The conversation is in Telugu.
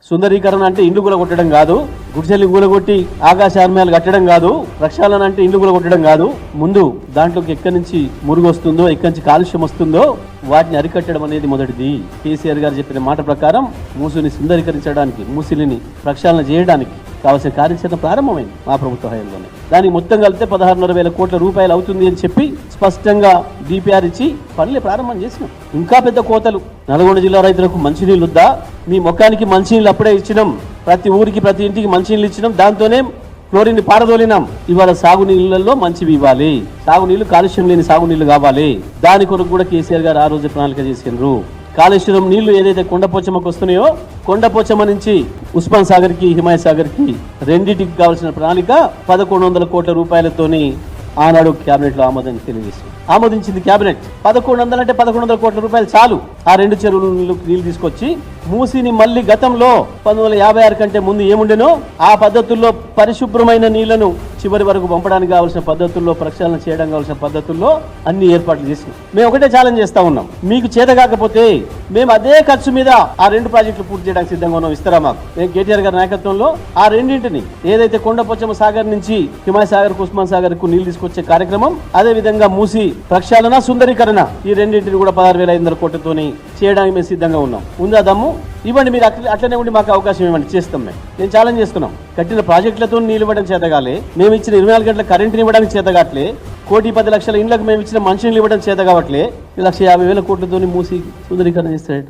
సుందరీకరణ అంటే ఇండ్లు కూలగొట్టడం కాదు, గుడిసెలు కూలగొట్టి ఆకాశార్మ్యాలు కట్టడం కాదు, ప్రక్షాళన అంటే ఇండ్లు కూలగొట్టడం కాదు. ముందు దాంట్లోకి ఎక్కడి నుంచి మురుగు వస్తుందో, ఎక్కడి నుంచి కాలుష్యం వస్తుందో వాటిని అరికట్టడం అనేది మొదటిది. కేసీఆర్ గారు చెప్పిన మాట ప్రకారం మూసిని సుందరీకరించడానికి, మూసిని ప్రక్షాళన చేయడానికి కావాల్సిన కార్యాచరణ ప్రారంభమైంది మా ప్రభుత్వ హయాంలోనే. దానికి మొత్తం కలిపితే 16,500 కోట్ల రూపాయలు అవుతుంది అని చెప్పి స్పష్టంగా డిపిఆర్ ఇచ్చి పనులే ప్రారంభం చేసినాం. ఇంకా పెద్ద కోతలు. నల్గొండ జిల్లా రైతులకు మంచినీళ్ళు వద్దా? మీ మొక్కానికి మంచినీళ్ళు అప్పుడే ఇచ్చినాం. ప్రతి ఊరికి ప్రతి ఇంటికి మంచినీళ్ళు ఇచ్చినాం. దాంతోనే క్లోరిన్ పారదోలినాం. ఇవాళ సాగునీళ్ళల్లో మంచివి ఇవ్వాలి, సాగునీళ్లు కాలుష్యం లేని సాగునీళ్లు కావాలి. దాని కొరకు కూడా కేసీఆర్ గారు ఆ రోజు ప్రణాళిక చేసినారు. కాళేశ్వరం నీళ్లు ఏదైతే కొండపోచమ్మకు వస్తున్నాయో, కొండపోచమ్మ నుంచి ఉస్మాన్ సాగర్ కి, హిమాయత్ సాగర్ కి రెండింటికి కావాల్సిన ప్రణాళిక 1100 కోట్ల రూపాయలతోని ఆనాడు కేబినెట్ లో ఆమోదించింది కేబినెట్. 1100 అంటే 1100 కోట్ల రూపాయలు చాలు. ఆ రెండు చెరువుల నీళ్లు తీసుకొచ్చి మూసిని మళ్ళీ గతంలో 1956 కంటే ముందు ఏముండెనో ఆ పద్ధతుల్లో పరిశుభ్రమైన నీళ్లను చివరి వరకు పంపడానికి కావాల్సిన పద్ధతుల్లో, ప్రక్షాళన చేయడం కావాల్సిన పద్ధతుల్లో అన్ని ఏర్పాట్లు చేసినాం. మేము ఒకటే ఛాలెంజ్ చేస్తా ఉన్నాం, మీకు చేత కాకపోతే మేము అదే ఖర్చు మీద ఆ రెండు ప్రాజెక్టులు పూర్తి చేయడానికి సిద్ధంగా ఉన్నాం. ఇస్తారా మాకు? మేము కేటీఆర్ గారి నాయకత్వంలో ఆ రెండింటిని, ఏదైతే కొండపోచమ్మ సాగర్ నుంచి హిమాయత్ సాగర్ కు, ఉస్మాన్ సాగర్ కు నీళ్లు తీసుకొచ్చే కార్యక్రమం, అదే విధంగా మూసి ప్రక్షాళన, సుందరీకరణ, ఈ రెండింటిని కూడా 16,500 కోట్లతోని చేయడానికి మేము సిద్ధంగా ఉన్నాం. ఉందా దమ్ము? ఇవ్వండి. మీరు అట్లనే ఉండి మాకు అవకాశం ఇవ్వండి, చేస్తాం. మేము ఛాలెంజ్ చేస్తున్నాం. కట్టిన ప్రాజెక్టులతో నీళ్ళు ఇవ్వడం చేతగాలే, మేము ఇచ్చిన 24 గంటల కరెంటుని ఇవ్వడానికి చేతగాట్లే, 1,10,00,000 ఇండ్లకు మేము ఇచ్చిన మంచినీళ్ళు ఇవ్వడం చేత కావట్లే, 1,50,000 కోట్లతో మూసి సుందరీకరణ చేస్తాడు.